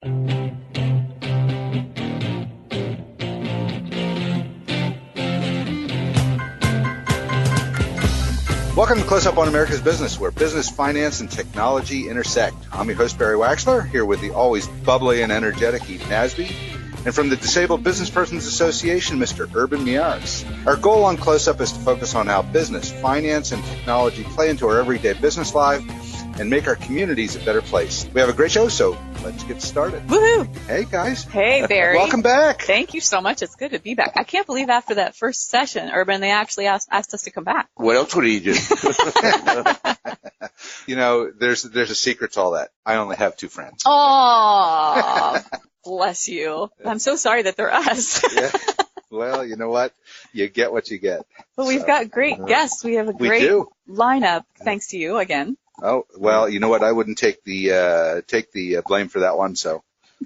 Welcome to Close Up on America's Business, where business, finance, and technology intersect. I'm your host, Barry Waxler, here with the always bubbly and energetic Eve Nasby, and from the Disabled Business Persons Association, Mr. Urban Miyares. Our goal on Close Up is to focus on how business, finance, and technology play into our everyday business life and make our communities a better place. We have a great show, so let's get started. Woohoo! Hey, guys. Hey, Barry. Welcome back. Thank you so much. It's good to be back. I can't believe after that first session, Urban, they actually asked us to come back. What else would he do? You know, there's a secret to all that. I only have two friends. Oh, bless you. I'm so sorry that they're us. Yeah. Well, you know what? You get what you get. But we've got great guests. We have a great lineup, thanks to you again. Oh, well, you know what? I wouldn't take the blame for that one, so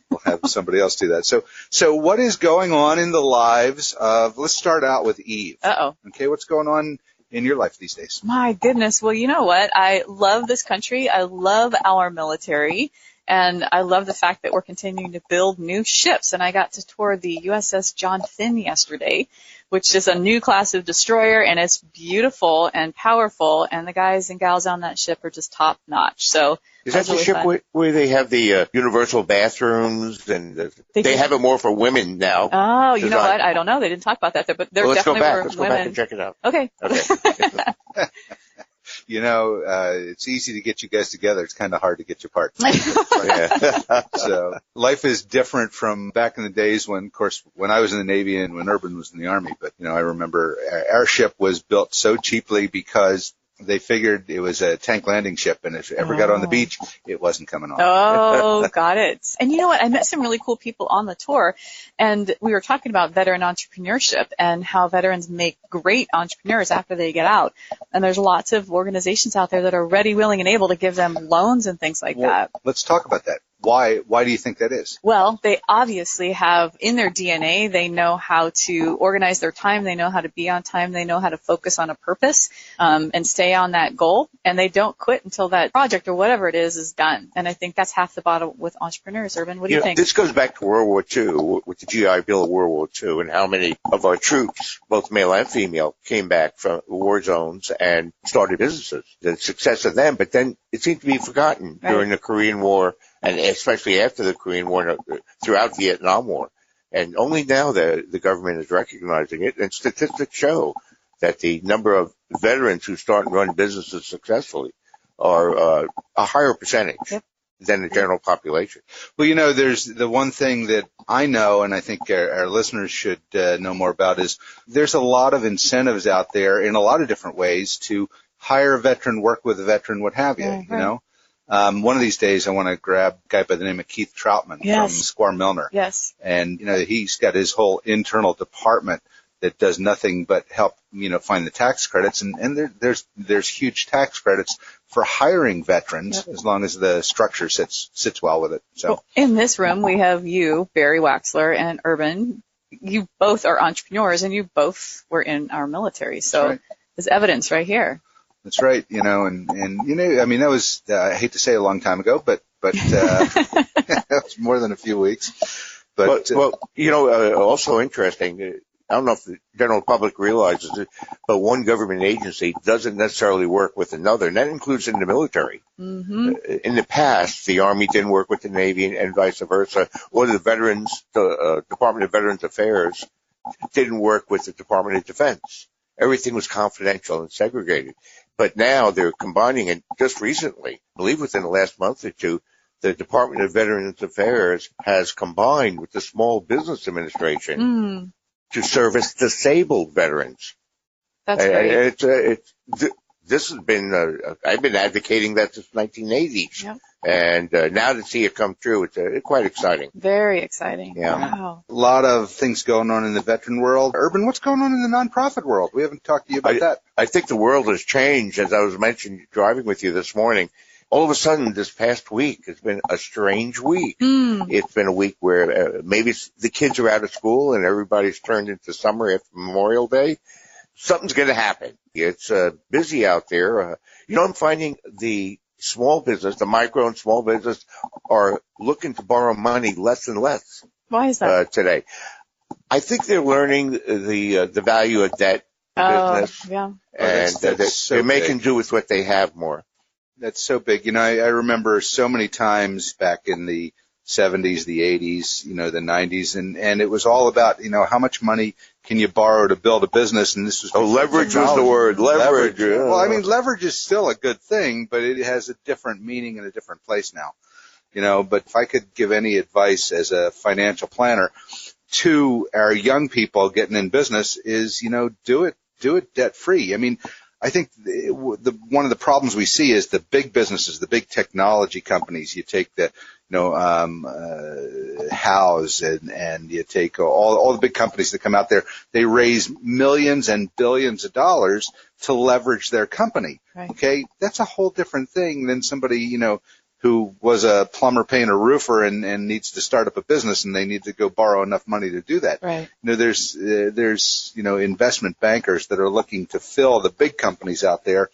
we'll have somebody else do that. So what is going on in the lives of, let's start out with Eve. Uh-oh. Okay, what's going on in your life these days? My goodness. Well, you know what? I love this country. I love our military. And I love the fact that we're continuing to build new ships. And I got to tour the USS John Finn yesterday, which is a new class of destroyer, and it's beautiful and powerful. And the guys and gals on that ship are just top notch. So is that the ship where they have the universal bathrooms and they have it more for women now? Oh, you know what? I don't know. They didn't talk about that, but there definitely were women. Let's go back and check it out. Okay. You know, it's easy to get you guys together. It's kind of hard to get you apart. So life is different from back in the days when, of course, when I was in the Navy and when Urban was in the Army. But, you know, I remember our ship was built so cheaply because they figured it was a tank landing ship, and if it ever got on the beach, it wasn't coming on. Oh, got it. And you know what? I met some really cool people on the tour, and we were talking about veteran entrepreneurship and how veterans make great entrepreneurs after they get out. And there's lots of organizations out there that are ready, willing, and able to give them loans and things like that. Let's talk about that. Why do you think that is? Well, they obviously have in their DNA, they know how to organize their time, they know how to be on time, they know how to focus on a purpose and stay on that goal, and they don't quit until that project or whatever it is done. And I think that's half the battle with entrepreneurs. Urban, what do you think? This goes back to World War II, with the GI Bill of World War II, and how many of our troops, both male and female, came back from war zones and started businesses. The success of them, but then it seemed to be forgotten during the Korean War, and especially after the Korean War, throughout the Vietnam War. And only now the government is recognizing it, and statistics show that the number of veterans who start and run businesses successfully are a higher percentage than the general population. Well, you know, there's the one thing that I know, and I think our listeners should know more about, is there's a lot of incentives out there in a lot of different ways to hire a veteran, work with a veteran, what have you, you know. One of these days I want to grab a guy by the name of Keith Troutman from Square Milner. Yes. And, you know, he's got his whole internal department that does nothing but help, you know, find the tax credits. And there's huge tax credits for hiring veterans as long as the structure sits well with it. So well, in this room we have you, Barry Waxler, and Urban. You both are entrepreneurs, and you both were in our military. So there's evidence right here. That's right, you know, and you know, I mean, that was I hate to say a long time ago, but that was more than a few weeks. But well, you know, also interesting. I don't know if the general public realizes it, but one government agency doesn't necessarily work with another, and that includes in the military. Mm-hmm. In the past, the Army didn't work with the Navy, and vice versa, or the Department of Veterans Affairs didn't work with the Department of Defense. Everything was confidential and segregated. But now they're combining it just recently. I believe within the last month or two, the Department of Veterans Affairs has combined with the Small Business Administration to service disabled veterans. That's great. This has been, I've been advocating that since 1980s. Yep. And now to see it come true, it's quite exciting. Very exciting. Yeah. Wow. A lot of things going on in the veteran world. Urban, what's going on in the nonprofit world? We haven't talked to you about that. I think the world has changed, as I was mentioning, driving with you this morning. All of a sudden, this past week has been a strange week. It's been a week where maybe the kids are out of school and everybody's turned into summer after Memorial Day. Something's going to happen. It's busy out there. You know, I'm finding the small business, the micro and small business, are looking to borrow money less and less. Why is that? Today? I think they're learning the value of debt business, yeah. and they're making do with what they have more. That's so big. I remember so many times back in the 70s, the 80s, the 90s, and it was all about, how much money can you borrow to build a business? And this was leverage was the word. Leverage. Yeah. Well, I mean, leverage is still a good thing, but it has a different meaning in a different place now. But if I could give any advice as a financial planner to our young people getting in business is, do it debt free. I mean, I think one of the problems we see is the big businesses, the big technology companies. You take the, House and you take all the big companies that come out there. They raise millions and billions of dollars to leverage their company. Right. Okay, that's a whole different thing than somebody, who was a plumber, painter, roofer, and needs to start up a business, and they need to go borrow enough money to do that. Right. There's investment bankers that are looking to fill the big companies out there,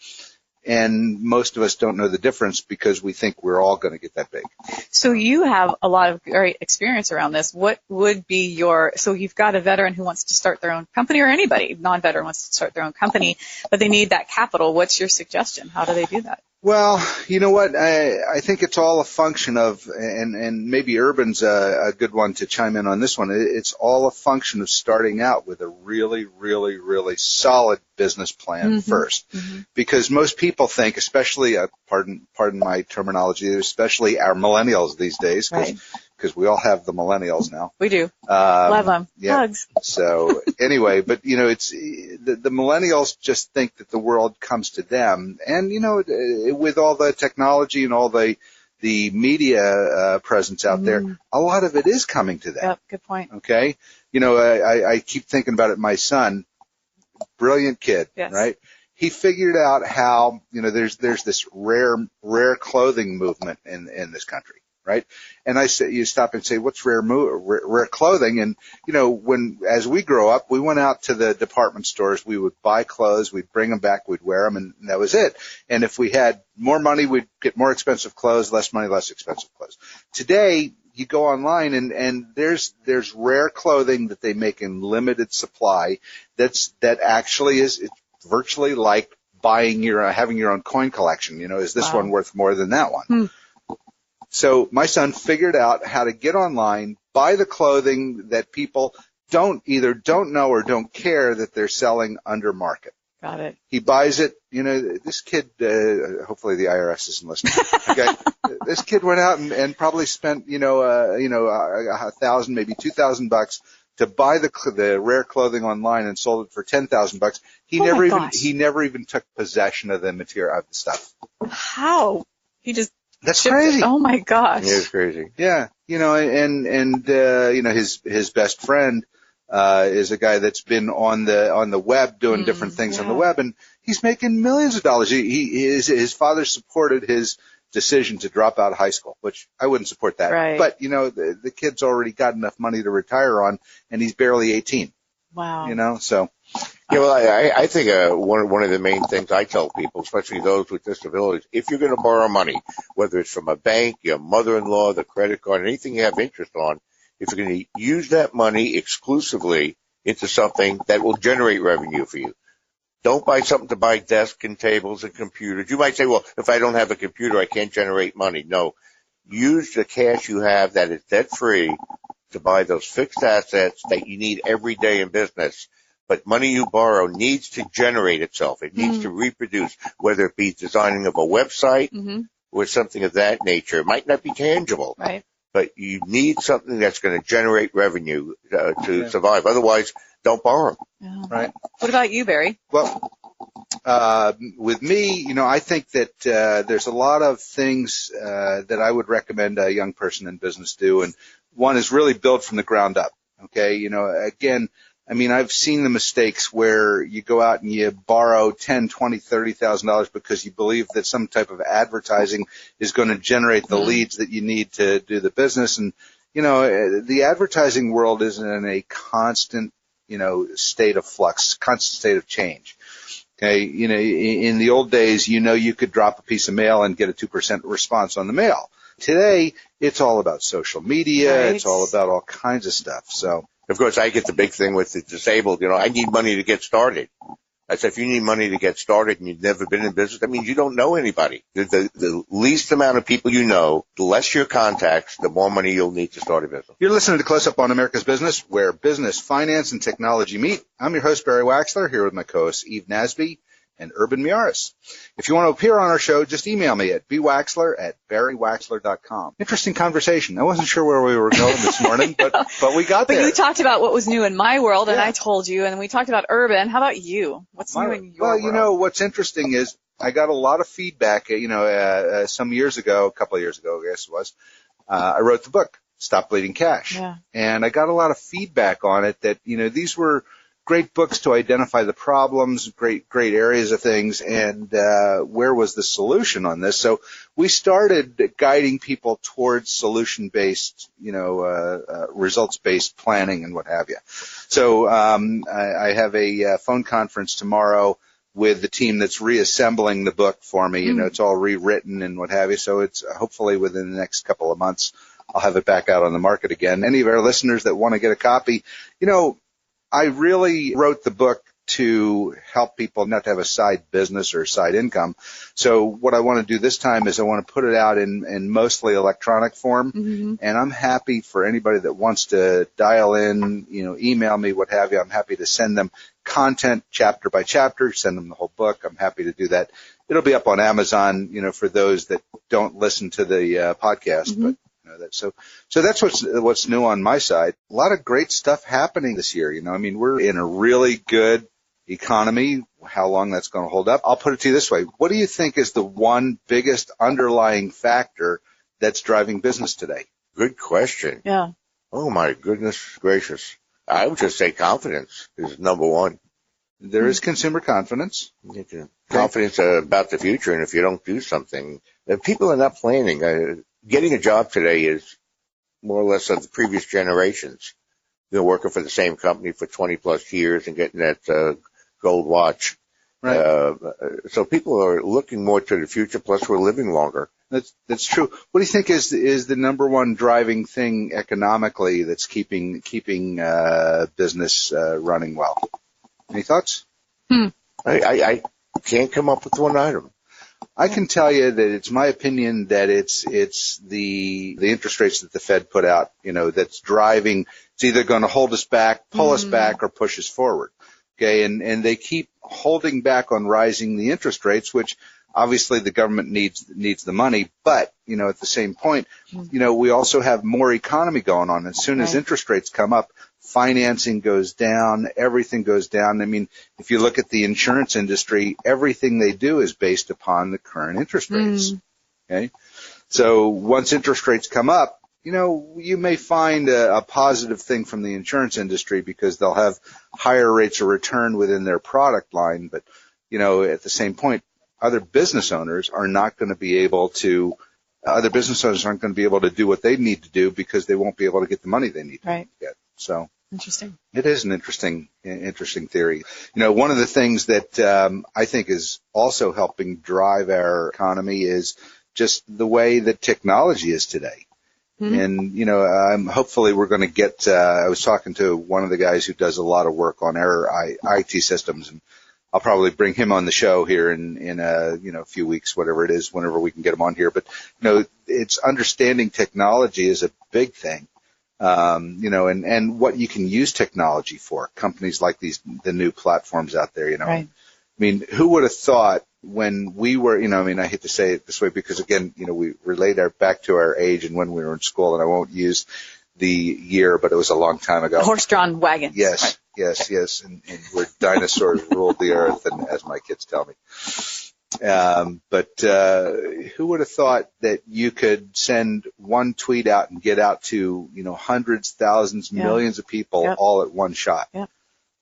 and most of us don't know the difference because we think we're all going to get that big. So you have a lot of great experience around this. What would be so you've got a veteran who wants to start their own company, or anybody, non-veteran wants to start their own company, but they need that capital. What's your suggestion? How do they do that? Well, you know what? I think it's all a function of, and maybe Urban's a good one to chime in on this one. It's all a function of starting out with a really, really, really solid business plan first, because most people think, especially, pardon my terminology, especially our millennials these days, because we all have the millennials now. We do. Love them. Yeah. Hugs. So anyway, but it's the millennials just think that the world comes to them, and with all the technology and all the media presence out there, a lot of it is coming to them. Yep, good point. Okay, I keep thinking about it. My son, brilliant kid, right? He figured out how there's this rare clothing movement in this country. Right. And I say, you stop and say, what's rare clothing? And, as we grow up, we went out to the department stores. We would buy clothes. We'd bring them back. We'd wear them. And that was it. And if we had more money, we'd get more expensive clothes, less money, less expensive clothes. Today, you go online and there's rare clothing that they make in limited supply. That actually is, it's virtually like having your own coin collection. Is this one worth more than that one? So my son figured out how to get online, buy the clothing that people don't know or don't care that they're selling under market. Got it. He buys it. This kid, hopefully the IRS isn't listening. Okay. This kid went out and probably spent, $1,000, maybe $2,000 to buy the rare clothing online and sold it for $10,000. He never even took possession of the material, of the stuff. How? That's crazy. Oh my gosh. It is crazy. Yeah. His best friend, is a guy that's been on the web doing different things on the web, and he's making millions of dollars. His father supported his decision to drop out of high school, which I wouldn't support that. Right. But, the kid's already got enough money to retire on, and he's barely 18. Wow. So. Yeah, well, I think one of the main things I tell people, especially those with disabilities, if you're going to borrow money, whether it's from a bank, your mother-in-law, the credit card, anything you have interest on, if you're going to use that money exclusively into something that will generate revenue for you. Don't buy something to buy desks and tables and computers. You might say, well, if I don't have a computer, I can't generate money. No. Use the cash you have that is debt-free to buy those fixed assets that you need every day in business. But money you borrow needs to generate itself. It needs to reproduce, whether it be designing of a website or something of that nature. It might not be tangible, right? But you need something that's going to generate revenue to survive. Otherwise, don't borrow. Yeah. Right. What about you, Barry? Well, with me, I think that there's a lot of things that I would recommend a young person in business do, and one is really build from the ground up. Okay, again, I've seen the mistakes where you go out and you borrow $10,000, $20,000, $30,000 because you believe that some type of advertising is going to generate the leads that you need to do the business. And, the advertising world is in a constant, state of flux, constant state of change. Okay, in the old days, you could drop a piece of mail and get a 2% response on the mail. Today, it's all about social media. Right. It's all about all kinds of stuff. So, Of course, I get the big thing with the disabled. I need money to get started. I said, if you need money to get started and you've never been in business, that means you don't know anybody. The least amount of people you know, the less your contacts, the more money you'll need to start a business. you're listening to Close Up on America's Business, where business, finance, and technology meet. I'm your host, Barry Waxler, here with my co-hosts, Eve Nasby and Urban Miaris. If you want to appear on our show, just email me at bwaxler@barrywaxler.com. Interesting conversation. I wasn't sure where we were going this morning, but we got there. But you talked about what was new in my world, and Yeah. I told you, and we talked about urban. How about you? What's new in your world? Well, what's interesting is I got a lot of feedback, some years ago, a couple of years ago, I guess it was, I wrote the book, Stop Bleeding Cash. Yeah. And I got a lot of feedback on it that, these were great books to identify the problems, great areas of things, and where was the solution on this? So we started guiding people towards solution-based, results-based planning and what have you. So I have a phone conference tomorrow with the team that's reassembling the book for me. It's all rewritten and what have you. So it's hopefully within the next couple of months I'll have it back out on the market again. Any of our listeners that want to get a copy, I really wrote the book to help people not to have a side business or a side income. So what I want to do this time is I want to put it out in mostly electronic form. Mm-hmm. And I'm happy for anybody that wants to dial in, email me, what have you. I'm happy to send them content chapter by chapter, send them the whole book. I'm happy to do that. It'll be up on Amazon, for those that don't listen to the podcast, Mm-hmm. but so that's what's new on my side. A lot of great stuff happening this year. We're in a really good economy. How long that's going to hold up? I'll put it to you this way. What do you think is the one biggest underlying factor that's driving business today? Good question. Yeah. Oh, my goodness gracious. I would just say confidence is number one. There is consumer confidence. Confidence about the future, and if you don't do something, people are not planning. Getting a job today is more or less of the previous generations. Working for the same company for 20 plus years and getting that gold watch. Right. So people are looking more to the future, plus we're living longer. That's true. What do you think is the number one driving thing economically that's keeping business running well? Any thoughts? I can't come up with one item. I can tell you that it's my opinion that it's the interest rates that the Fed put out, that's driving. It's either going to hold us back, pull us back, or push us forward. Okay, and they keep holding back on rising the interest rates, which obviously the government needs the money, but at the same point, we also have more economy going on. As soon as interest rates come up, financing goes down, everything goes down. If you look at the insurance industry, everything they do is based upon the current interest rates. Okay? So once interest rates come up, you may find a positive thing from the insurance industry because they'll have higher rates of return within their product line. But, at the same point, other business owners aren't going to be able to do what they need to do because they won't be able to get the money they need to get. So interesting. It is an interesting theory. One of the things that I think is also helping drive our economy is just the way that technology is today. Mm-hmm. And, hopefully we're going to get, I was talking to one of the guys who does a lot of work on our IT systems, and I'll probably bring him on the show here in a few weeks, whatever it is, whenever we can get him on here. But, it's understanding technology is a big thing. And what you can use technology for, companies like the new platforms out there, Right. Who would have thought when we were, I hate to say it this way because again, we relate back to our age and when we were in school, and I won't use the year, but it was a long time ago. Horse-drawn wagons. Yes, right. yes. And where dinosaurs ruled the earth, and as my kids tell me. But who would have thought that you could send one tweet out and get out to, hundreds, thousands, millions of people all at one shot? Yeah.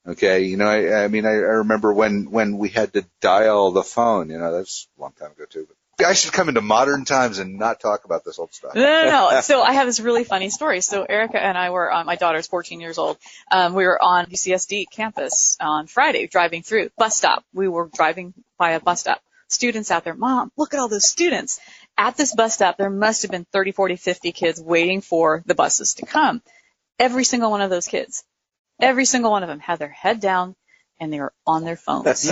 Okay. I remember when we had to dial the phone, that's a long time ago too. But I should come into modern times and not talk about this old stuff. No. So I have this really funny story. So Erica and I were on, my daughter's 14 years old. We were on UCSD campus on Friday, driving through bus stop. We were driving by a bus stop. Students out there, Mom, look at all those students. At this bus stop, there must have been 30, 40, 50 kids waiting for the buses to come. Every single one of those kids, every single one of them had their head down and they were on their phones.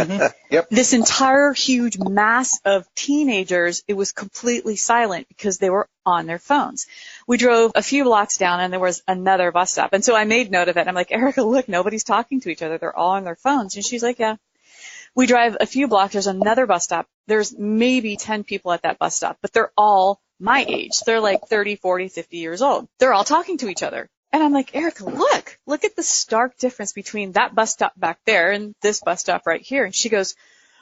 Yep. This entire huge mass of teenagers, it was completely silent because they were on their phones. We drove a few blocks down and there was another bus stop. And so I made note of it. I'm like, Erica, look, nobody's talking to each other. They're all on their phones. And she's like, yeah. We drive a few blocks. There's another bus stop. There's maybe 10 people at that bus stop, but they're all my age. They're like 30, 40, 50 years old. They're all talking to each other. And I'm like, Erica, look at the stark difference between that bus stop back there and this bus stop right here. And she goes,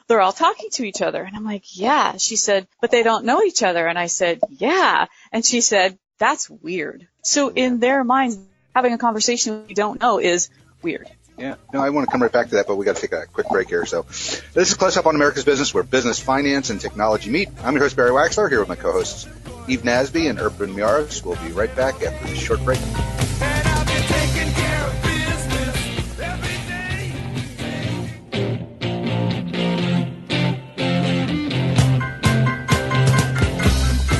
they're all talking to each other. And I'm like, yeah. She said, but they don't know each other. And I said, yeah. And she said, that's weird. So in their minds, having a conversation you don't know is weird. Yeah. No, I want to come right back to that, but we got to take a quick break here. So this is Close Up on America's Business, where business, finance, and technology meet. I'm your host, Barry Waxler, here with my co-hosts, Eve Nasby and Urban Miaros. We'll be right back after this short break.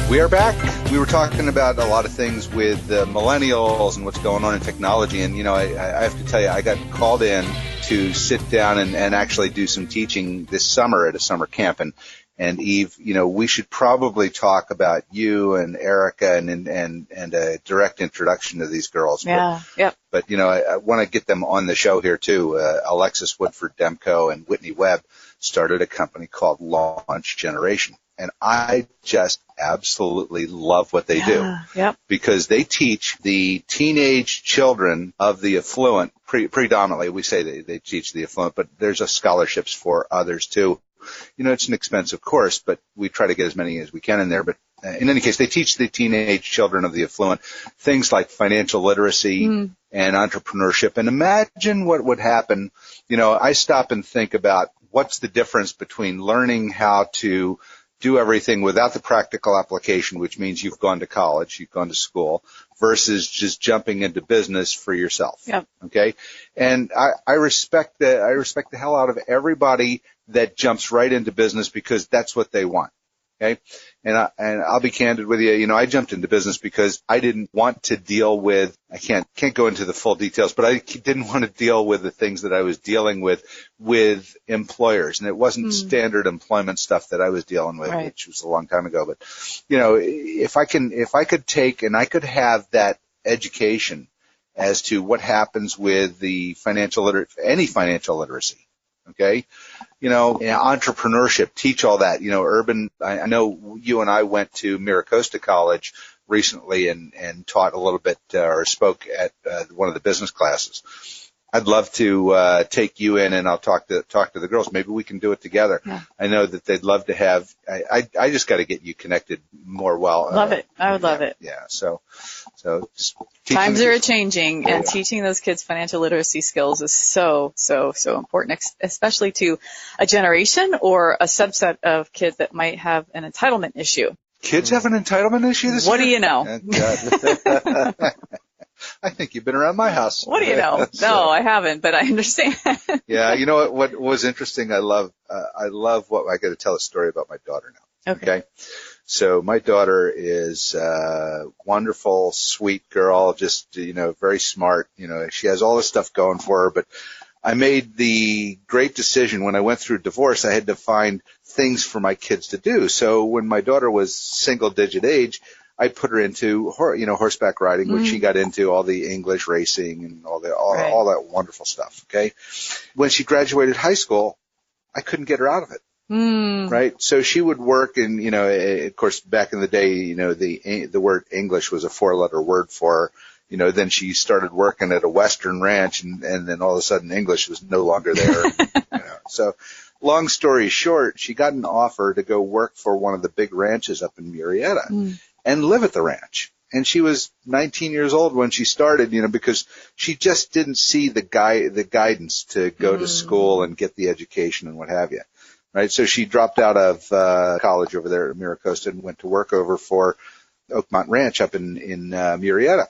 We are back. We were talking about a lot of things with the millennials and what's going on in technology. And, I have to tell you, I got called in to sit down and actually do some teaching this summer at a summer camp. And Eve, we should probably talk about you and Erica and a direct introduction to these girls. Yeah. Yep. But, I want to get them on the show here too. Alexis Woodford Demko and Whitney Webb started a company called Launch Generation. And I just absolutely love what they do. Yep. Because they teach the teenage children of the affluent, predominantly, we say they teach the affluent, but there's scholarships for others too. It's an expensive course, but we try to get as many as we can in there. But in any case, they teach the teenage children of the affluent things like financial literacy and entrepreneurship. And imagine what would happen. I stop and think about what's the difference between learning how to do everything without the practical application, which means you've gone to college, you've gone to school, versus just jumping into business for yourself. Yep. Okay. And I respect the hell out of everybody that jumps right into business because that's what they want. Okay. And I'll be candid with you. I jumped into business because I didn't want to deal with, I can't go into the full details, but I didn't want to deal with the things that I was dealing with employers. And it wasn't standard employment stuff that I was dealing with, right, which was a long time ago. But, if I could take and I could have that education as to what happens with the any financial literacy. Okay. Entrepreneurship, teach all that, urban. I know you and I went to Miracosta College recently and taught a little bit, or spoke at one of the business classes. I'd love to take you in and I'll talk to the girls. Maybe we can do it together. Yeah. I know that they'd love to have, I just got to get you connected more well. Love it. I would love it. Yeah. So just times are changing and teaching those kids financial literacy skills is so important, especially to a generation or a subset of kids that might have an entitlement issue. Kids have an entitlement issue this year? What do you know? I think you've been around my house. What do you know? No, I haven't, but I understand. Yeah, you know what was interesting? I love what I got to tell a story about my daughter now. Okay. So my daughter is a wonderful, sweet girl, just very smart. She has all this stuff going for her, but I made the great decision when I went through divorce. I had to find things for my kids to do. So when my daughter was single-digit age, I put her into horseback riding, which she got into, all the English racing and all that wonderful stuff. Okay. When she graduated high school, I couldn't get her out of it. Right. So she would work and, of course, back in the day, the word English was a 4-letter word for her. Then she started working at a Western ranch and then all of a sudden English was no longer there. So long story short, she got an offer to go work for one of the big ranches up in Murrieta. And live at the ranch. And she was 19 years old when she started, because she just didn't see the guidance to go to school and get the education and what have you. right? So she dropped out of college over there at Miracosta and went to work over for Oakmont Ranch up in Murrieta.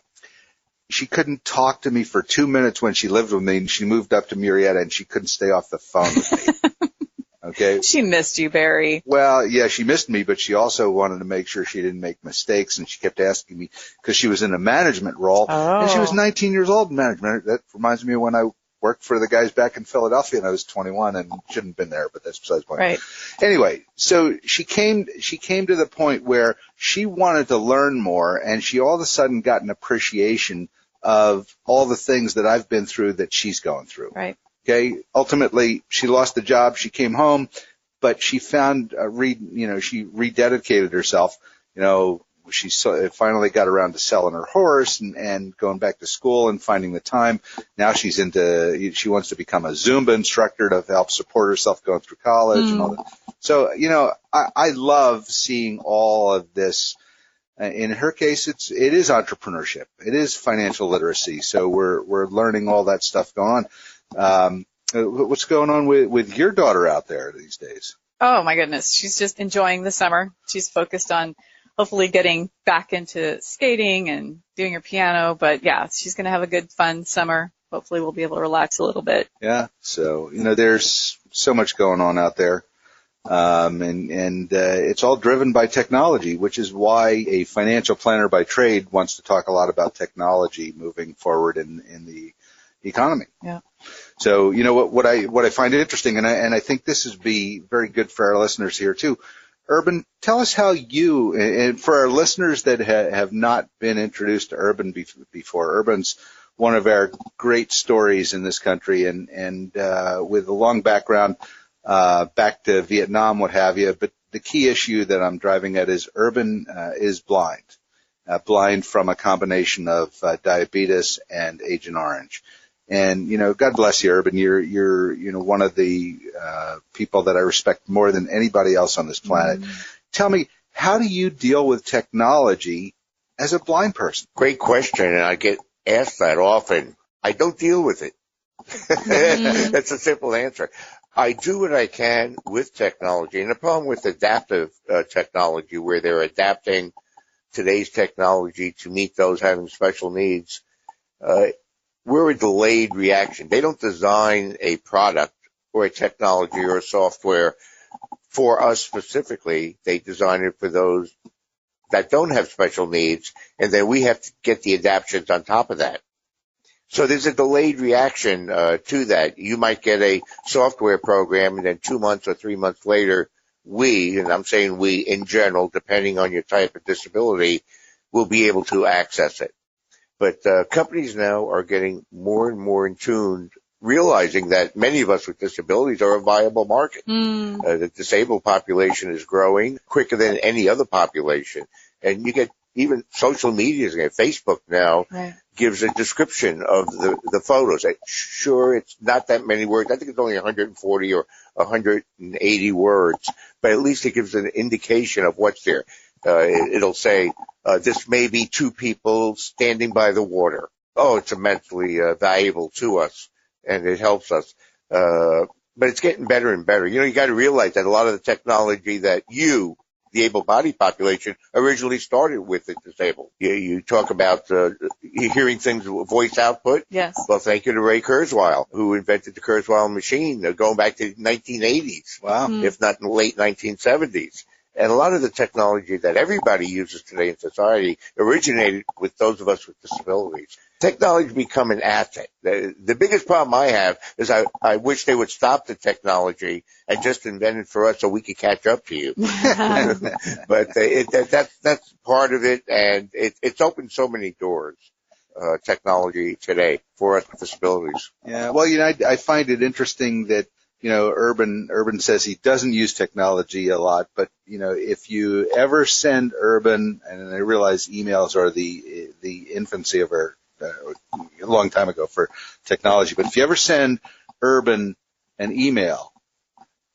She couldn't talk to me for 2 minutes when she lived with me, and she moved up to Murrieta, and she couldn't stay off the phone with me. Okay. She missed you, Barry. Well, yeah, she missed me, but she also wanted to make sure she didn't make mistakes, and she kept asking me because she was in a management role, and she was 19 years old in management. That reminds me of when I worked for the guys back in Philadelphia, and I was 21 and shouldn't have been there, but that's besides the point. Right. Anyway, so she came to the point where she wanted to learn more, and she all of a sudden got an appreciation of all the things that I've been through that she's going through. Right. Okay. Ultimately, she lost the job. She came home, but she found, she rededicated herself. She finally got around to selling her horse and going back to school and finding the time. Now she wants to become a Zumba instructor to help support herself going through college and all that. So, I love seeing all of this. In her case, it is entrepreneurship. It is financial literacy. So we're learning all that stuff going on. What's going on with your daughter out there these days? Oh my goodness. She's just enjoying the summer. She's focused on hopefully getting back into skating and doing her piano. But yeah, she's going to have a good, fun summer. Hopefully we'll be able to relax a little bit. Yeah. So, there's so much going on out there. It's all driven by technology, which is why a financial planner by trade wants to talk a lot about technology moving forward in the economy. Yeah. So, what I find interesting, and I think this would be very good for our listeners here too. Urban, tell us how and for our listeners that have not been introduced to Urban before, Urban's one of our great stories in this country and with a long background, back to Vietnam, what have you. But the key issue that I'm driving at is Urban is blind from a combination of diabetes and Agent Orange. And, God bless you, Urban. You're one of the people that I respect more than anybody else on this planet. Tell me, how do you deal with technology as a blind person? Great question, and I get asked that often. I don't deal with it. That's a simple answer. I do what I can with technology, and the problem with adaptive technology, where they're adapting today's technology to meet those having special needs, we're a delayed reaction. They don't design a product or a technology or a software for us specifically. They design it for those that don't have special needs, and then we have to get the adaptions on top of that. So there's a delayed reaction to that. You might get a software program, and then 2 months or 3 months later, and I'm saying we in general, depending on your type of disability, will be able to access it. But companies now are getting more and more in tune, realizing that many of us with disabilities are a viable market. The disabled population is growing quicker than any other population. And you get even social media, Facebook now gives a description of the photos. Sure, it's not that many words. I think it's only 140 or 180 words, but at least it gives an indication of what's there. It'll say, this may be two people standing by the water. Oh, it's immensely valuable to us, and it helps us. But it's getting better and better. You got to realize that a lot of the technology that the able-bodied population, originally started with the disabled. You talk about hearing things with voice output. Yes. Well, thank you to Ray Kurzweil, who invented the Kurzweil machine going back to the 1980s. Wow. If not in the late 1970s. And a lot of the technology that everybody uses today in society originated with those of us with disabilities. Technology become an asset. The biggest problem I have is I wish they would stop the technology and just invent it for us so we could catch up to you. But that's part of it, and it's opened so many doors, technology today for us with disabilities. Yeah, well, I find it interesting that Urban says he doesn't use technology a lot, but if you ever send Urban, and I realize emails are the infancy of our a long time ago for technology, but if you ever send Urban an email,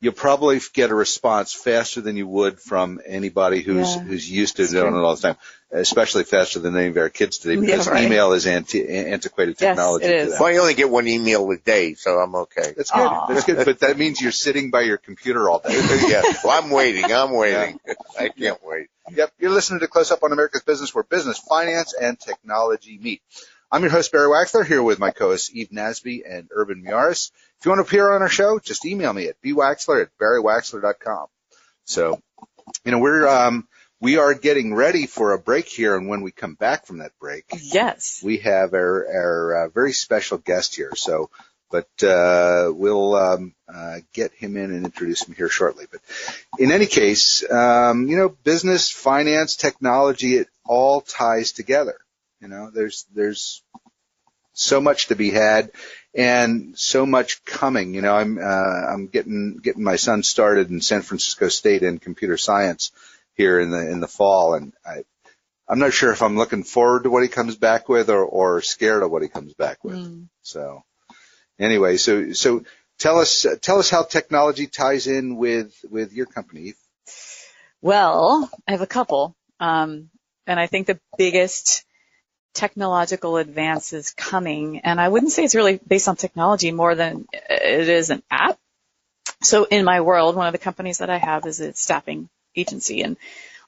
you'll probably get a response faster than you would from anybody who's used to doing it all the time, especially faster than any of our kids today, because email is antiquated technology. Yes, it is. Well, I only get one email a day, so I'm okay. That's good. That's good. But that means you're sitting by your computer all day. Yeah. Well, I'm waiting. Yeah. I can't wait. Yep. You're listening to Close Up on America's Business, where business, finance, and technology meet. I'm your host, Barry Waxler, here with my co-hosts Eve Nasby and Urban Miaris. If you want to appear on our show, just email me at bwaxler@barrywaxler.com. So, we are getting ready for a break here, and when we come back from that break, yes, we have our very special guest here. So, but we'll get him in and introduce him here shortly. But in any case, business, finance, technology, it all ties together. There's so much to be had and so much coming. I'm getting my son started in San Francisco State in computer science here in the fall, and I'm not sure if I'm looking forward to what he comes back with or scared of what he comes back with. So anyway, so tell us how technology ties in with your company. Well, I have a couple, and I think the biggest technological advances coming, and I wouldn't say it's really based on technology more than it is an app. So in my world, one of the companies that I have is a staffing agency, and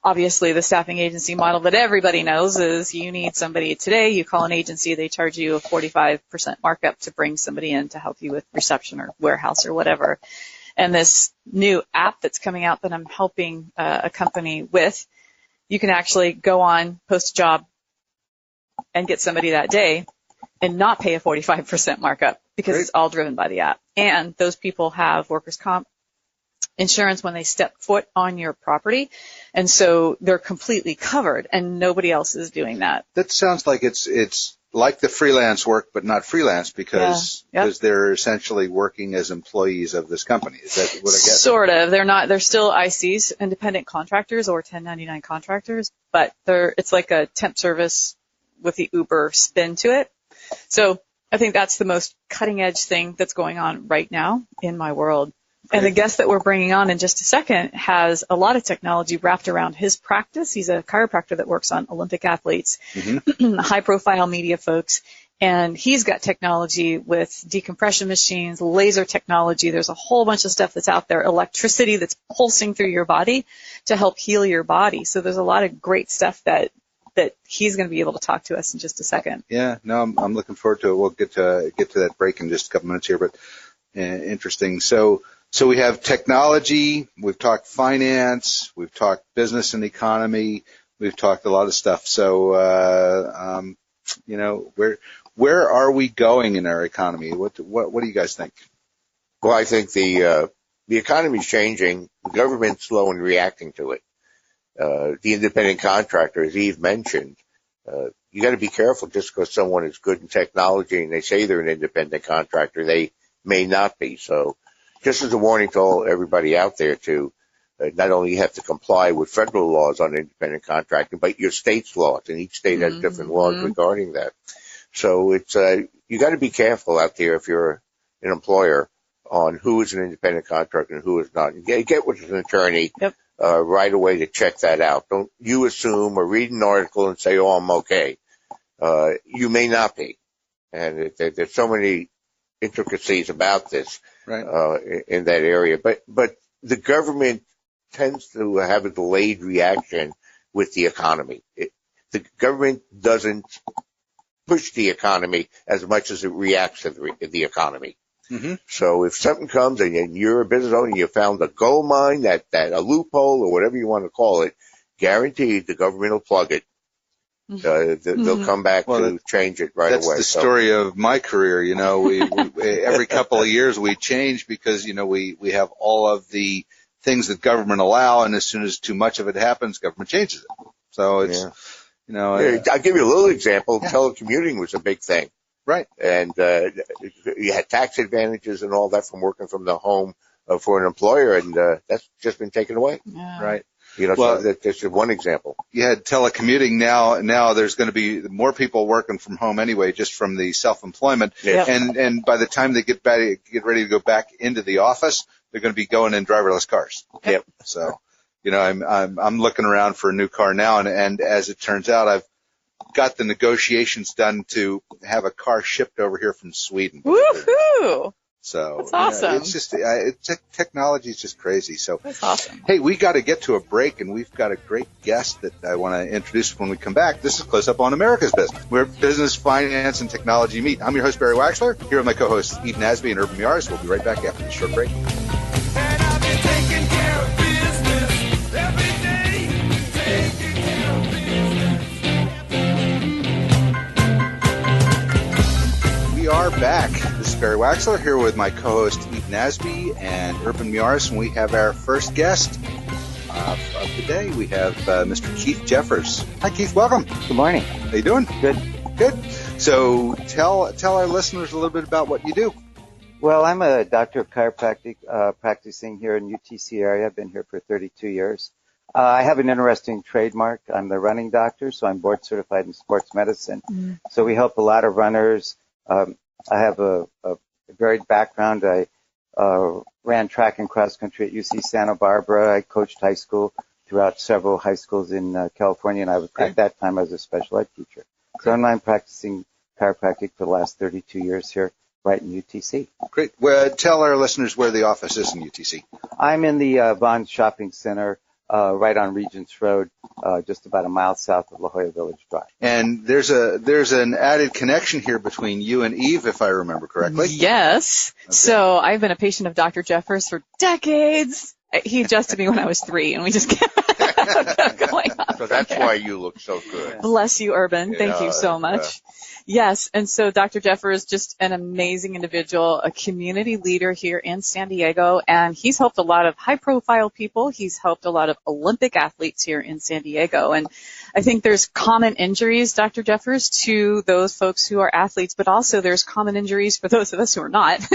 obviously the staffing agency model that everybody knows is you need somebody today, you call an agency, they charge you a 45% markup to bring somebody in to help you with reception or warehouse or whatever. And this new app that's coming out that I'm helping a company with, you can actually go on, post a job, and get somebody that day and not pay a 45% markup because It's all driven by the app. And those people have workers' comp insurance when they step foot on your property. And so they're completely covered and nobody else is doing that. That sounds like it's like the freelance work, but not freelance because they're essentially working as employees of this company. Is that what I get? Sort of. They're still ICs, independent contractors or 1099 contractors, but it's like a temp service with the Uber spin to it. So I think that's the most cutting edge thing that's going on right now in my world. And the guest that we're bringing on in just a second has a lot of technology wrapped around his practice. He's a chiropractor that works on Olympic athletes, high profile media folks. And he's got technology with decompression machines, laser technology. There's a whole bunch of stuff that's out there, electricity that's pulsing through your body to help heal your body. So there's a lot of great stuff that he's going to be able to talk to us in just a second. Yeah, no, I'm looking forward to it. We'll get to that break in just a couple minutes here, but interesting. So we have technology, we've talked finance, we've talked business and economy, we've talked a lot of stuff. So, where are we going in our economy? What do you guys think? Well, I think the economy is changing. The government's slow in reacting to it. The independent contractor, as Eve mentioned, you got to be careful just because someone is good in technology and they say they're an independent contractor, they may not be. So just as a warning to everybody out there to not only have to comply with federal laws on independent contracting, but your state's laws, and each state has different laws regarding that. So it's you got to be careful out there if you're an employer on who is an independent contractor and who is not. Get with an attorney. Yep. Right away to check that out. Don't you assume or read an article and say, oh, I'm okay. You may not be. And there's so many intricacies about this in that area. But the government tends to have a delayed reaction with the economy. The government doesn't push the economy as much as it reacts to the economy. So if something comes and you're a business owner and you found a gold mine, that a loophole or whatever you want to call it, guaranteed the government will plug it. They'll come back to change it right away. That's the story of my career. We every couple of years we change because, we have all of the things that government allow, and as soon as too much of it happens, government changes it. So it's, I'll give you a little example. Yeah. Telecommuting was a big thing. Right. And you had tax advantages and all that from working from the home for an employer, and that's just been taken away. Yeah. Right. So that's just one example. You had telecommuting. Now there's going to be more people working from home anyway, just from the self-employment. Yeah. And by the time they get ready to go back into the office, they're going to be going in driverless cars. Yep. So, I'm looking around for a new car now, and as it turns out, I've got the negotiations done to have a car shipped over here from Sweden. Woohoo! So that's awesome. It's just technology is just crazy. So that's awesome. Hey, we got to get to a break, and we've got a great guest that I want to introduce when we come back. This is Close Up on America's Business, where business, finance, and technology meet. I'm your host, Barry Waxler, here with my co-hosts Eve Nasby and Urban Miaris. We'll be right back after this short break. And I've been taking care of business every day, taking care of business. We are back. This is Barry Waxler here with my co-host Eve Nasby and Urban Miaris, and we have our first guest of the day. We have Mr. Keith Jeffers. Hi, Keith. Welcome. Good morning. How you doing? Good. Good. So tell our listeners a little bit about what you do. Well, I'm a doctor of chiropractic practicing here in UTC area. I've been here for 32 years. I have an interesting trademark. I'm the running doctor, so I'm board certified in sports medicine. Mm-hmm. So we help a lot of runners. I have a varied background. I ran track and cross country at UC Santa Barbara. I coached high school throughout several high schools in California, and at that time I was a special ed teacher. So I'm practicing chiropractic for the last 32 years here, right in UTC. Great. Well, tell our listeners where the office is in UTC. I'm in the Vaughn Shopping Center, right on Regents Road, just about a mile south of La Jolla Village Drive. And there's an added connection here between you and Eve, if I remember correctly. Yes. Okay. So I've been a patient of Dr. Jeffers for decades. He adjusted me when I was 3, and we just kept going on. So that's why you look so good. Bless you, Urban. Thank you so much. Yes, and so Dr. Jeffers is just an amazing individual, a community leader here in San Diego, and he's helped a lot of high-profile people. He's helped a lot of Olympic athletes here in San Diego, and I think there's common injuries, Dr. Jeffers, to those folks who are athletes, but also there's common injuries for those of us who are not.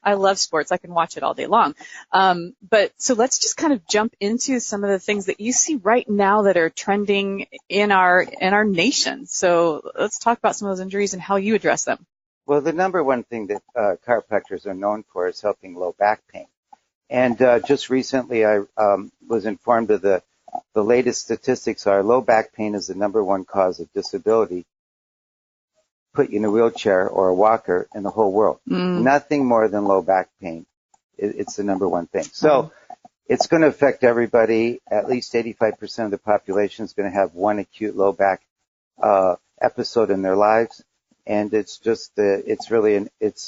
I love sports. I can watch it all day long. But so let's just kind of jump into some of the things that you see right now that are trending in our nation. So let's talk about some of those injuries and how you address them. Well, the number one thing that chiropractors are known for is helping low back pain. And just recently I was informed of the latest statistics are low back pain is the number one cause of disability, put you in a wheelchair or a walker in the whole world. Nothing more than low back pain. It's the number one thing. So it's going to affect everybody. At least 85% of the population is going to have one acute low back episode in their lives. And it's just, it's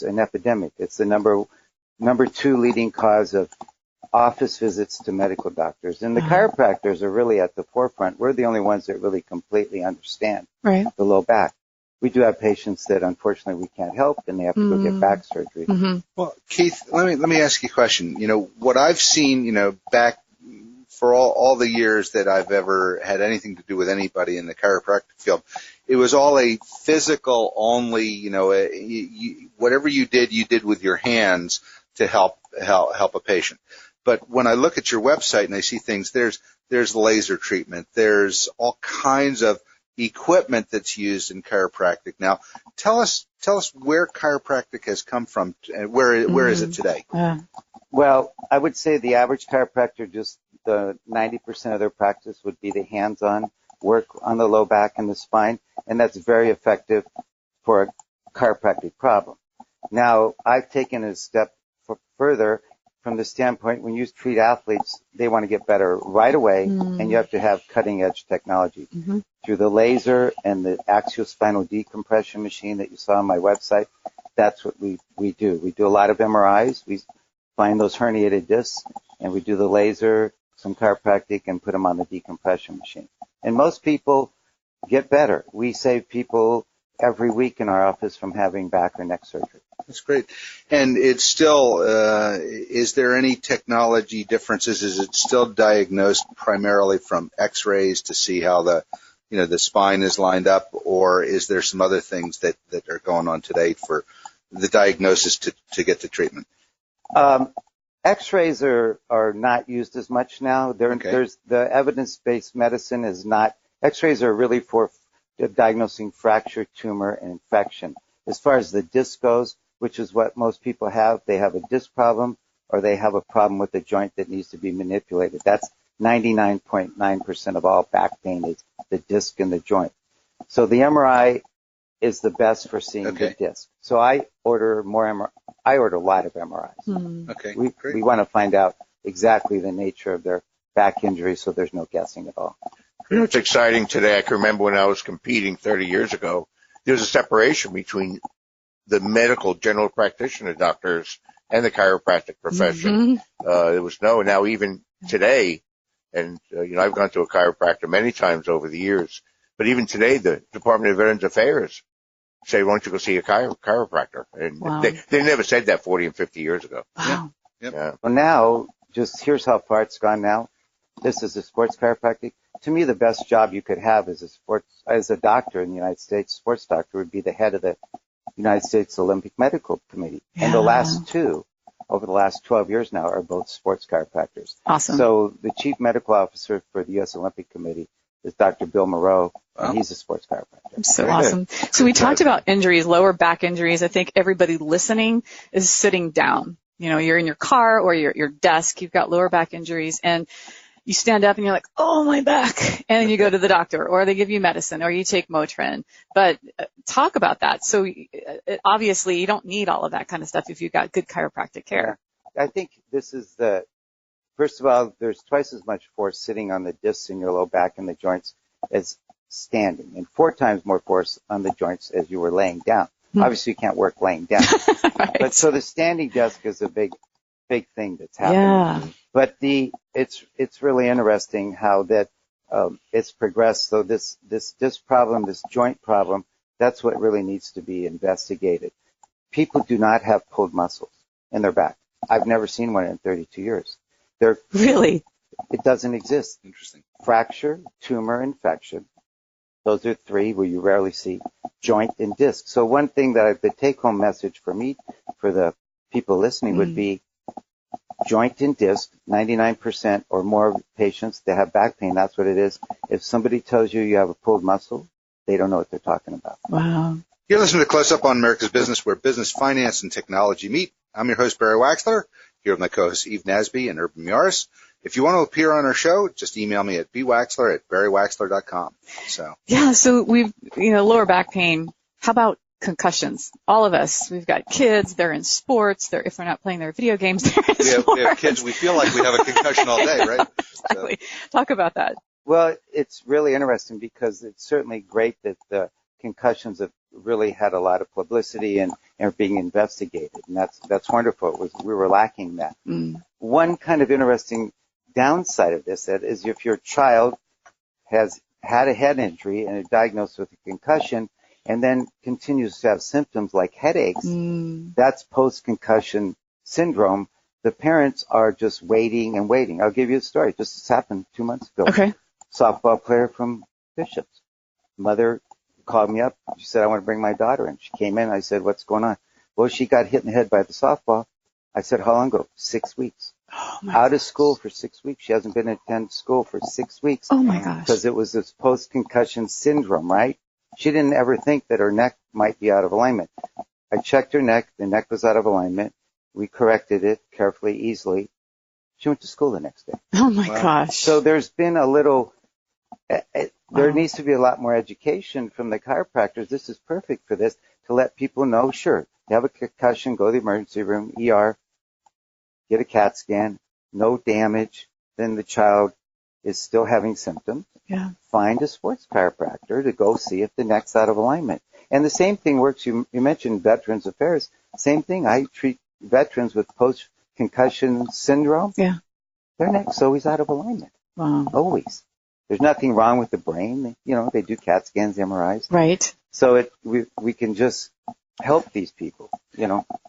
an epidemic. It's the number 2 leading cause of office visits to medical doctors. And the chiropractors are really at the forefront. We're the only ones that really completely understand the low back. We do have patients that unfortunately we can't help, and they have to go get back surgery. Mm-hmm. Well, Keith, let me ask you a question. What I've seen, back for all the years that I've ever had anything to do with anybody in the chiropractic field, it was all a physical only. Whatever you did with your hands to help a patient. But when I look at your website and I see things, there's laser treatment, there's all kinds of equipment that's used in chiropractic. Now, tell us where chiropractic has come from, and where is it today? Well, I would say the average chiropractor, just the 90% of their practice would be the hands-on work on the low back and the spine, and that's very effective for a chiropractic problem. Now, I've taken a step further from the standpoint when you treat athletes, they want to get better right away, and you have to have cutting-edge technology. Through the laser and the axiospinal decompression machine that you saw on my website, that's what we do. We do a lot of MRIs. We find those herniated discs, and we do the laser, some chiropractic, and put them on the decompression machine. And most people get better. We save people every week in our office from having back or neck surgery. That's great. And it's still, is there any technology differences? Is it still diagnosed primarily from x-rays to see how the spine is lined up, or is there some other things that are going on today for the diagnosis to get the treatment? X-rays are not used as much now. There's the evidence-based medicine is not. X-rays are really for diagnosing fracture, tumor, and infection. As far as the disc goes, which is what most people have, they have a disc problem or they have a problem with the joint that needs to be manipulated. That's 99.9% of all back pain is the disc in the joint. So the MRI is the best for seeing the disc. So I order more MRI. I order a lot of MRIs. Okay, We want to find out exactly the nature of their back injury, so there's no guessing at all. You know, it's exciting today. I can remember when I was competing 30 years ago, there was a separation between the medical general practitioner doctors and the chiropractic profession. There was now even today, and I've gone to a chiropractor many times over the years, but even today, the Department of Veterans Affairs say, why don't you go see a chiropractor? And they never said that 40 and 50 years ago. Wow. Yeah. Well, now, just here's how far it's gone now. This is a sports chiropractic. To me, the best job you could have as a doctor in the United States, sports doctor, would be the head of the United States Olympic Medical Committee. And the last two, over the last 12 years now, are both sports chiropractors. Awesome. So the chief medical officer for the U.S. Olympic Committee is Dr. Bill Moreau, and he's a sports chiropractor. So awesome. So we talked about injuries, lower back injuries. I think everybody listening is sitting down. You're in your car or your desk, you've got lower back injuries, and you stand up and you're like, oh, my back. And you go to the doctor, or they give you medicine, or you take Motrin. But talk about that. So obviously you don't need all of that kind of stuff if you've got good chiropractic care. I think this is first of all, there's twice as much force sitting on the discs in your low back and the joints as standing, and 4 times more force on the joints as you were laying down. Obviously you can't work laying down. Right. But so the standing desk is a big thing that's happening. Yeah. But it's really interesting how that it's progressed. So this problem, this joint problem, that's what really needs to be investigated. People do not have pulled muscles in their back. I've never seen one in 32 years. Really? It doesn't exist. Interesting. Fracture, tumor, infection. Those are 3 where you rarely see joint and disc. So one thing the take-home message for me, for the people listening, would be joint and disc. 99% or more of patients that have back pain, that's what it is. If somebody tells you you have a pulled muscle, they don't know what they're talking about. Wow. You're listening to Close Up on America's Business, where business, finance, and technology meet. I'm your host, Barry Waxler, here with my co-hosts Eve Nasby and Urban Miaris. If you want to appear on our show, just email me at bwaxler@barrywaxler.com. So we've, lower back pain. How about concussions? All of us, we've got kids, they're in sports, if they're not playing their video games, they're in sports. We have kids, we feel like we have a concussion all day, right? Exactly. Talk about that. Well, it's really interesting because it's certainly great that the concussions have really had a lot of publicity and are being investigated, and that's wonderful. We were lacking that. One kind of interesting downside of this is if your child has had a head injury and is diagnosed with a concussion and then continues to have symptoms like headaches, that's post-concussion syndrome. The parents are just waiting and waiting. I'll give you a story. This happened 2 months ago. Okay. Softball player from Bishop's. Mother called me up. She said, I want to bring my daughter in. She came in. I said, what's going on? Well, she got hit in the head by the softball. I said, how long ago? 6 weeks. Oh, my Out of school for 6 weeks. She hasn't been attend school for 6 weeks. Oh, my gosh. Because it was this post-concussion syndrome, right? She didn't ever think that her neck might be out of alignment. I checked her neck. The neck was out of alignment. We corrected it carefully, easily. She went to school the next day. Oh, my gosh. So there's been a little, there needs to be a lot more education from the chiropractors. This is perfect for this, to let people know, sure, you have a concussion, go to the emergency room, ER, get a CAT scan, no damage, then the child is still having symptoms. Yeah. Find a sports chiropractor to go see if the neck's out of alignment. And the same thing works. You mentioned Veterans Affairs. Same thing. I treat veterans with post-concussion syndrome. Yeah. Their neck's always out of alignment. Wow. Always. There's nothing wrong with the brain. They do CAT scans, MRIs. Right. So we can just help these people,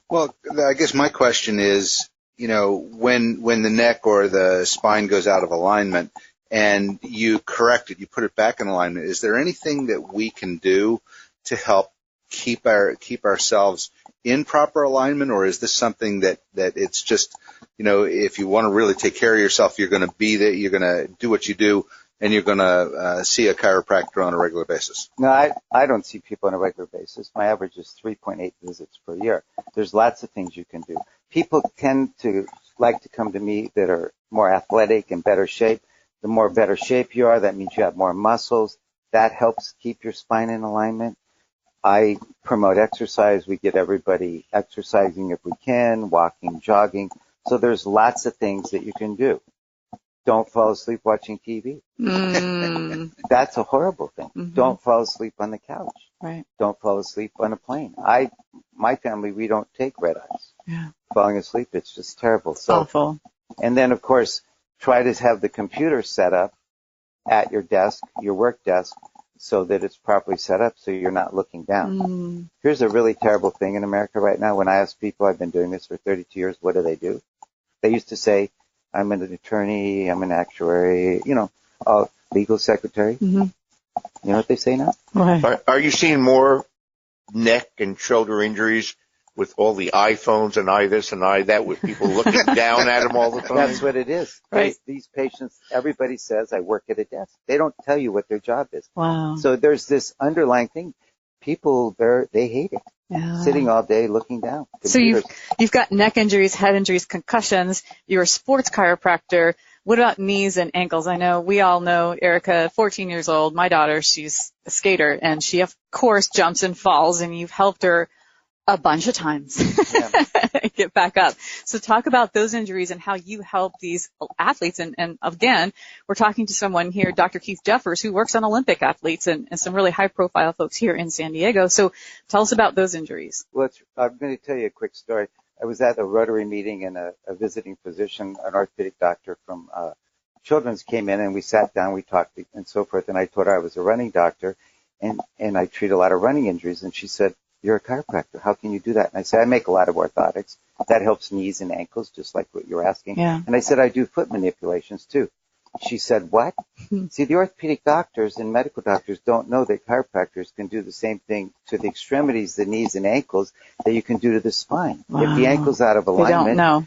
Well, I guess my question is, when the neck or the spine goes out of alignment and you correct it, you put it back in alignment, is there anything that we can do to help keep ourselves in proper alignment, or is this something that it's just, if you want to really take care of yourself, you're going to be there, you're going to do what you do, and you're going to see a chiropractor on a regular basis? No, I don't see people on a regular basis. My average is 3.8 visits per year. There's lots of things you can do. people tend to like to come to me that are more athletic and better shape. The more better shape you are, that means you have more muscles. That helps keep your spine in alignment. I promote exercise. We get everybody exercising if we can, walking, jogging. So there's lots of things that you can do. Don't fall asleep watching TV. That's a horrible thing. Don't fall asleep on the couch. Right. Don't fall asleep on a plane. My family, we don't take red eyes. Yeah. Falling asleep, it's just terrible. So, Awful. and then of course, try to have the computer set up at your desk, your work desk, so that it's properly set up so you're not looking down. Here's a really terrible thing in America right now. When I ask people, I've been doing this for 32 years, what do? They used to say, I'm an attorney, I'm an actuary, legal secretary. You know what they say now? Right. Are you seeing more neck and shoulder injuries with all the iPhones and eye this and eye that, with people looking down at them all the time? That's what it is. Right. These patients, everybody says, I work at a desk. They don't tell you what their job is. Wow. So there's this underlying thing. People, they hate it. Yeah. Sitting all day looking down. So you've got neck injuries, head injuries, concussions. You're a sports chiropractor. What about knees and ankles? I know we all know Erica, 14 years old, my daughter, she's a skater, and she, of course, jumps and falls, and you've helped her a bunch of times get back up. So talk about those injuries and how you help these athletes. And again, we're talking to someone here, Dr. Keith Jeffers, who works on Olympic athletes and some really high-profile folks here in San Diego. So tell us about those injuries. Well, I'm going to tell you a quick story. I was at a Rotary meeting, and a visiting physician, an orthopedic doctor from Children's, came in, and we sat down, we talked and so forth, and I told her I was a running doctor, and I treat a lot of running injuries, and she said, you're a chiropractor. How can you do that? And I said, I make a lot of orthotics. That helps knees and ankles, just like what you're asking. Yeah. And I said, I do foot manipulations too. She said, what? See, the orthopedic doctors and medical doctors don't know that chiropractors can do the same thing to the extremities, the knees and ankles, that you can do to the spine. Wow. If the ankle's out of alignment, They don't know.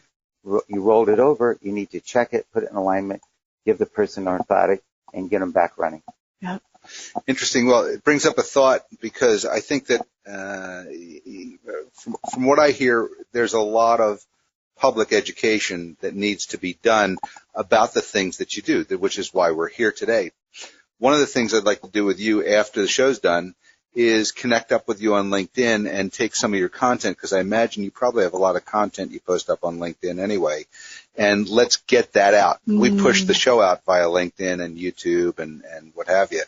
you rolled it over, you need to check it, put it in alignment, give the person an orthotic, and get them back running. Yep. Interesting. Well, it brings up a thought, because I think that from what I hear, there's a lot of public education that needs to be done about the things that you do, which is why we're here today. One of the things I'd like to do with you after the show's done is connect up with you on LinkedIn and take some of your content, because I imagine you probably have a lot of content you post up on LinkedIn anyway. And let's get that out. We push the show out via LinkedIn and YouTube and what have you.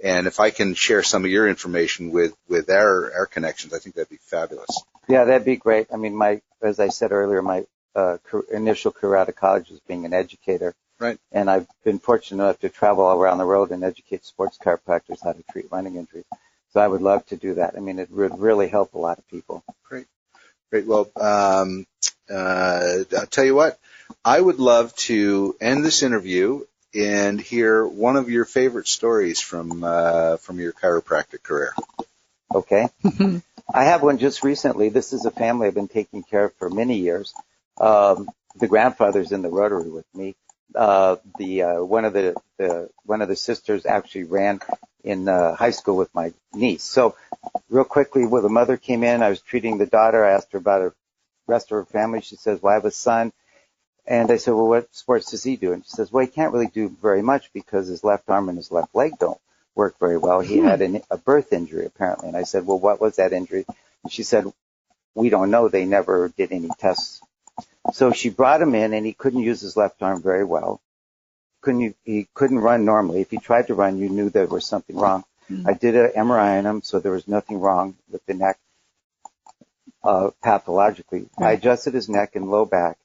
And if I can share some of your information with our connections, I think that'd be fabulous. Yeah, that'd be great. I mean, as I said earlier, my initial career out of college was being an educator. Right. And I've been fortunate enough to travel all around the world and educate sports chiropractors how to treat running injuries. So I would love to do that. I mean, it would really help a lot of people. Great. Well, I'll tell you what, I would love to end this interview and hear one of your favorite stories from your chiropractic career. Okay. I have one just recently. This is a family I've been taking care of for many years. The grandfather's in the Rotary with me. One of the sisters actually ran in high school with my niece. So real quickly, when the mother came in, I was treating the daughter. I asked her about the rest of her family. She says, well, I have a son. And I said, well, what sports does he do? And she says, well, he can't really do very much because his left arm and his left leg don't work very well. He had a birth injury, apparently. And I said, well, what was that injury? And she said, we don't know. They never did any tests. So she brought him in, and he couldn't use his left arm very well. He couldn't run normally. If he tried to run, you knew there was something wrong. I did an MRI on him, so there was nothing wrong with the neck pathologically. I adjusted his neck and low back,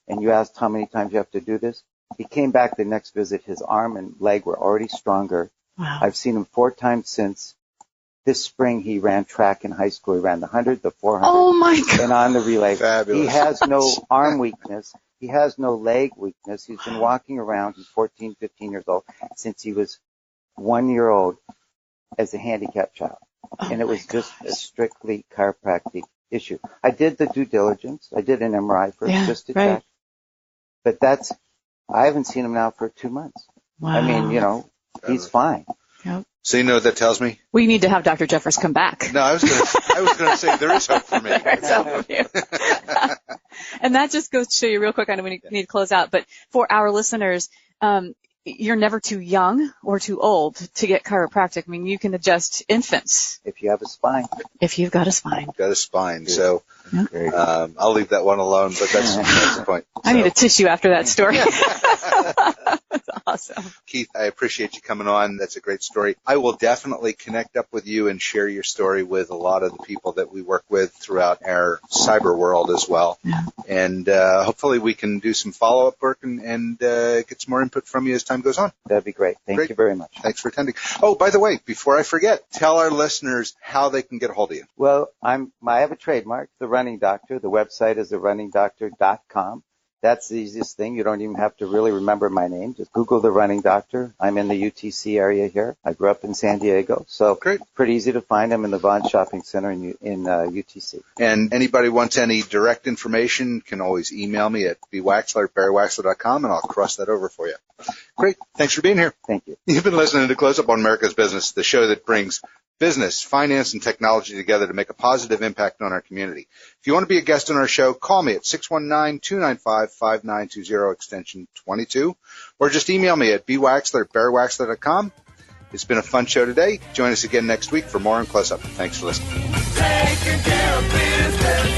and you asked how many times you have to do this. He came back the next visit. His arm and leg were already stronger. Wow. I've seen him 4 times since. This spring, he ran track in high school. He ran the 100, the 400, Oh, my God. and on the relay. Fabulous. He has no arm weakness. He has no leg weakness. He's been walking around. He's 14, 15 years old since he was 1 year old as a handicapped child. And it was just a strictly chiropractic issue. I did the due diligence. I did an MRI first just to check. But I haven't seen him now for 2 months. Wow. I mean, he's fine. Yep. So you know what that tells me? We need to have Dr. Jeffers come back. No, I was going to say there is hope for me. There's hope for you. And that just goes to show you real quick. I know we need to close out, but for our listeners, you're never too young or too old to get chiropractic. I mean, you can adjust infants. If you have a spine. If you've got a spine. Got a spine. So Yeah. I'll leave that one alone, but that's the point. I need a tissue after that story. That's awesome. Keith, I appreciate you coming on. That's a great story. I will definitely connect up with you and share your story with a lot of the people that we work with throughout our cyber world as well. Yeah. And hopefully we can do some follow-up work and get some more input from you as time goes on. That'd be great. Thank you very much. Thanks for attending. Oh, by the way, before I forget, tell our listeners how they can get a hold of you. Well, I have a trademark, The Running Doctor. The website is therunningdoctor.com. That's the easiest thing. You don't even have to really remember my name. Just Google The Running Doctor. I'm in the UTC area here. I grew up in San Diego, so Great. It's pretty easy to find. I'm in the Vaughn Shopping Center in UTC. And anybody wants any direct information can always email me at bwaxler@barrywaxler.com, and I'll cross that over for you. Great. Thanks for being here. Thank you. You've been listening to Close Up on America's Business, the show that brings business, finance, and technology together to make a positive impact on our community. If you want to be a guest on our show, call me at 619-295-5920, extension 22, or just email me at bwaxler@barrywaxler.com. It's been a fun show today. Join us again next week for more on Close Up. Thanks for listening. Taking care of business.